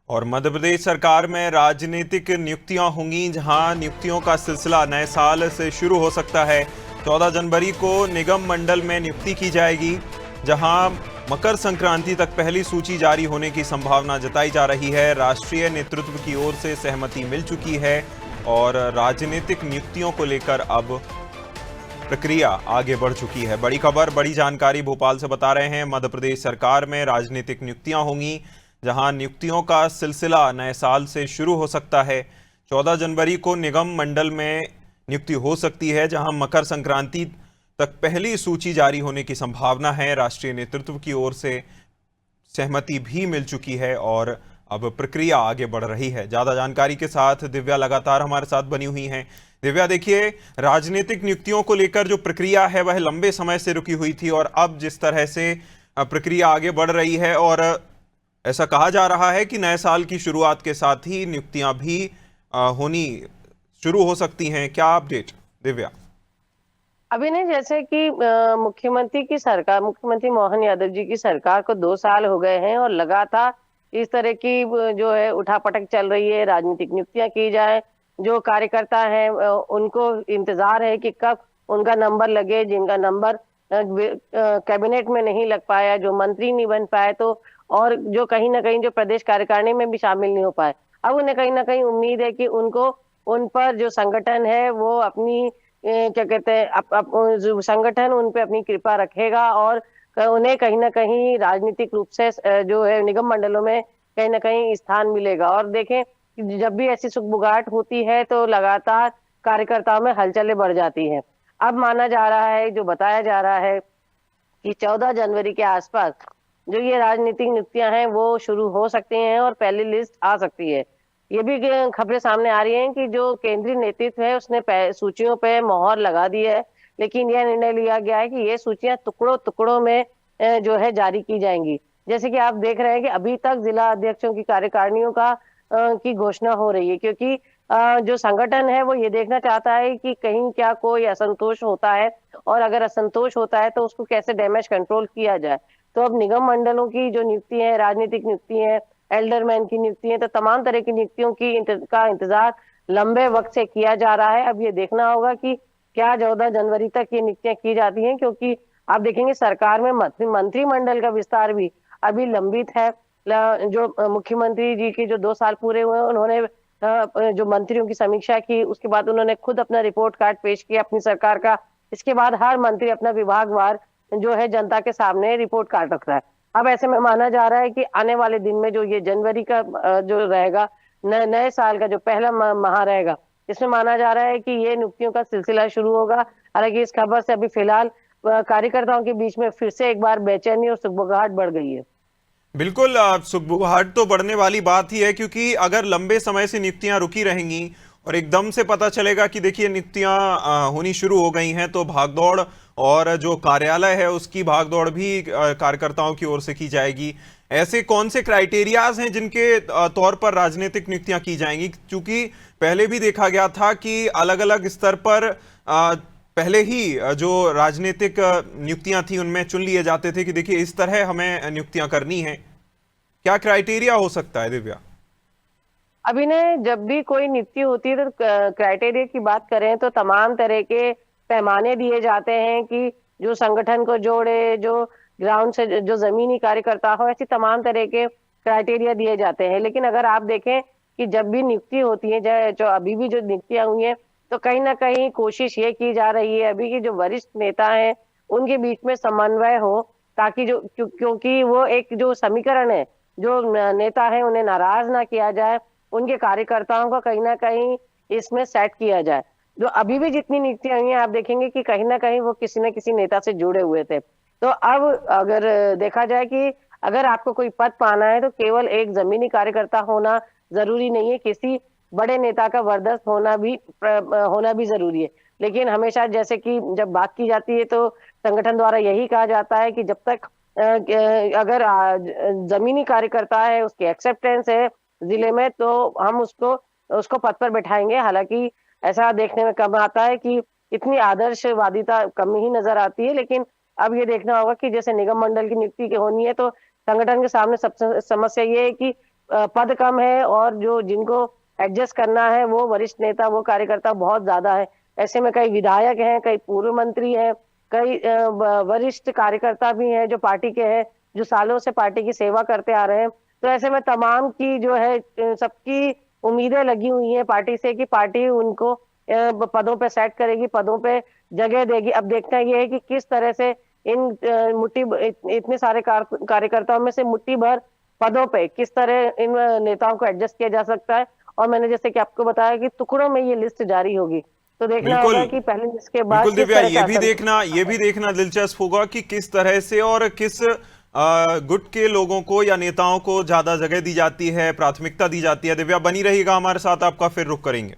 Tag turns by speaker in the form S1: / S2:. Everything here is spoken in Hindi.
S1: और मध्य प्रदेश सरकार में राजनीतिक नियुक्तियां होंगी, जहां नियुक्तियों का सिलसिला नए साल से शुरू हो सकता है। 14 जनवरी को निगम मंडल में नियुक्ति की जाएगी, जहां मकर संक्रांति तक पहली सूची जारी होने की संभावना जताई जा रही है। राष्ट्रीय नेतृत्व की ओर से सहमति मिल चुकी है और राजनीतिक नियुक्तियों को लेकर अब प्रक्रिया आगे बढ़ चुकी है। बड़ी खबर, बड़ी जानकारी भोपाल से बता रहे हैं। मध्य प्रदेश सरकार में राजनीतिक नियुक्तियां होंगी, जहां नियुक्तियों का सिलसिला नए साल से शुरू हो सकता है। 14 जनवरी को निगम मंडल में नियुक्ति हो सकती है, जहां मकर संक्रांति तक पहली सूची जारी होने की संभावना है। राष्ट्रीय नेतृत्व की ओर से सहमति भी मिल चुकी है और अब प्रक्रिया आगे बढ़ रही है। ज्यादा जानकारी के साथ दिव्या लगातार हमारे साथ बनी हुई हैं। दिव्या, देखिए, राजनीतिक नियुक्तियों को लेकर जो प्रक्रिया है वह लंबे समय से रुकी हुई थी और अब जिस तरह से प्रक्रिया आगे बढ़ रही है और ऐसा कहा जा रहा है कि नए साल की शुरुआत के साथ ही नियुक्तियां भी होनी शुरू हो सकती हैं। क्या अपडेट दिव्या?
S2: अभी नहीं, जैसे कि मुख्यमंत्री की सरकार, मुख्यमंत्री मोहन यादव जी की सरकार को 2 साल हो गए हैं और लगातार इस तरह की जो है उठापटक चल रही है। राजनीतिक नियुक्तियां की जाए, जो कार्यकर्ता हैं उनको इंतजार है कि कब उनका नंबर लगे। जिनका नंबर कैबिनेट में नहीं लग पाया, जो मंत्री नहीं बन पाए, तो और जो कहीं ना कहीं जो प्रदेश कार्यकारिणी में भी शामिल नहीं हो पाए, अब उन्हें कहीं ना कहीं उम्मीद है कि उनको उन पर जो संगठन है वो अपनी क्या कहते हैं जो संगठन उन पे अपनी कृपा रखेगा और उन्हें कहीं ना कहीं राजनीतिक रूप से जो है निगम मंडलों में कहीं ना कहीं स्थान मिलेगा। और देखें कि जब भी ऐसी सुगबुगाहट होती है तो लगातार कार्यकर्ताओं में हलचलें बढ़ जाती हैं। अब माना जा रहा है, जो बताया जा रहा है कि 14 जनवरी के आसपास जो ये राजनीतिक नियुक्तियां हैं वो शुरू हो सकती हैं और पहली लिस्ट आ सकती है। ये भी खबरें सामने आ रही हैं कि जो केंद्रीय नेतृत्व है उसने सूचियों पे मोहर लगा दी है, लेकिन यह निर्णय लिया गया है कि ये सूचियां टुकड़ों टुकड़ों में जो है जारी की जाएंगी। जैसे कि आप देख रहे हैं कि अभी तक जिला अध्यक्षों की कार्यकारिणियों की घोषणा हो रही है, क्योंकि जो संगठन है वो ये देखना चाहता है कि कहीं क्या कोई असंतोष होता है, और अगर असंतोष होता है तो उसको कैसे डैमेज कंट्रोल किया जाए। तो अब निगम मंडलों की जो नियुक्ति है, राजनीतिक नियुक्ति है, एल्डरमैन की नियुक्ति है, तो तमाम तरह की नियुक्तियों का इंतजार लंबे वक्त से किया जा रहा है। अब ये देखना होगा कि क्या 14 जनवरी तक ये नियुक्तियां की जाती हैं, क्योंकि आप देखेंगे सरकार में मंत्रिमंडल का विस्तार भी अभी लंबित है। जो मुख्यमंत्री जी के जो 2 साल पूरे हुए हैं, उन्होंने जो मंत्रियों की समीक्षा की, उसके बाद उन्होंने खुद अपना रिपोर्ट कार्ड पेश किया अपनी सरकार का। इसके बाद हर मंत्री अपना विभागवार जो है जनता के सामने रिपोर्ट कार्ड रख रहा है। अब ऐसे में माना जा रहा है कि आने वाले दिन में जो ये जनवरी का जो रहेगा, नए साल का जो पहला माह रहेगा, इसमें माना जा रहा है कि ये नियुक्तियों का सिलसिला शुरू होगा। हालांकि इस खबर से अभी फिलहाल कार्यकर्ताओं के बीच में फिर से एक बार बेचैनी और सुगबुगाहट बढ़ गई है।
S1: बिल्कुल, सुगबुगाहट तो बढ़ने वाली बात ही है, क्योंकि अगर लंबे समय से नियुक्तियां रुकी रहेंगी और एकदम से पता चलेगा कि देखिए नियुक्तियां होनी शुरू हो गई हैं, तो भागदौड़ और जो कार्यालय है उसकी भागदौड़ भी कार्यकर्ताओं की ओर से की जाएगी। ऐसे कौन से क्राइटेरियाज हैं जिनके तौर पर राजनीतिक नियुक्तियां की जाएंगी? क्योंकि पहले भी देखा गया था कि अलग अलग स्तर पर पहले ही जो राजनीतिक नियुक्तियां थी उनमें चुन लिए जाते थे कि देखिए इस तरह हमें नियुक्तियां करनी है। क्या क्राइटेरिया हो सकता है दिव्या?
S2: अभी ने जब भी कोई नियुक्ति होती है तो क्राइटेरिया की बात करें तो तमाम तरह के पैमाने दिए जाते हैं कि जो संगठन को जोड़े, जो ग्राउंड से जो जमीनी कार्यकर्ता हो, ऐसी तमाम तरह के क्राइटेरिया दिए जाते हैं। लेकिन अगर आप देखें कि जब भी नियुक्ति होती है, जो अभी भी जो नियुक्तियां हुई हैं, तो कहीं ना कहीं कोशिश ये की जा रही है अभी की जो वरिष्ठ नेता हैं उनके बीच में समन्वय हो, ताकि क्योंकि वो एक जो समीकरण है, जो नेता है उन्हें नाराज ना किया जाए, उनके कार्यकर्ताओं को कहीं ना कहीं इसमें सेट किया जाए। जो अभी भी जितनी नियुक्तियां हुई हैं आप देखेंगे कि कहीं ना कहीं वो किसी न किसी नेता से जुड़े हुए थे। तो अब अगर देखा जाए कि अगर आपको कोई पद पाना है तो केवल एक जमीनी कार्यकर्ता होना जरूरी नहीं है, किसी बड़े नेता का वरदस्त होना भी जरूरी है। लेकिन हमेशा जैसे कि जब बात की जाती है तो संगठन द्वारा यही कहा जाता है कि जब तक अगर जमीनी कार्यकर्ता है, उसकी एक्सेप्टेंस है जिले में, तो हम उसको उसको पद पर बैठाएंगे। हालांकि ऐसा देखने में कम आता है कि इतनी आदर्शवादिता कम ही नजर आती है। लेकिन अब ये देखना होगा कि जैसे निगम मंडल की नियुक्ति की होनी है तो संगठन के सामने सबसे समस्या ये है कि पद कम है और जो जिनको एडजस्ट करना है वो वरिष्ठ नेता, वो कार्यकर्ता बहुत ज्यादा है। ऐसे में कई विधायक हैं, कई पूर्व मंत्री हैं, कई वरिष्ठ कार्यकर्ता भी हैं जो पार्टी के हैं, जो सालों से पार्टी की सेवा करते आ रहे हैं। तो ऐसे में तमाम की जो है सबकी उम्मीदें लगी हुई हैं पार्टी से कि पार्टी उनको पदों पे सेट करेगी, पदों पे जगह देगी। अब देखना ये है कि किस तरह से इन इतने सारे कार्यकर्ताओं में से मुट्ठी भर पदों पे किस तरह इन नेताओं को एडजस्ट किया जा सकता है। और मैंने जैसे कि आपको बताया कि टुकड़ों में ये लिस्ट जारी होगी, तो देखना
S1: बिल्कुल
S2: होगा कि पहले लिस्ट के बाद
S1: बिल्कुल
S2: किस
S1: दिव्या,
S2: तरह का
S1: ये भी देखना दिलचस्प होगा कि किस तरह से और किस गुट के लोगों को या नेताओं को ज्यादा जगह दी जाती है, प्राथमिकता दी जाती है। दिव्या बनी रहिएगा हमारे साथ, आपका फिर रुख करेंगे।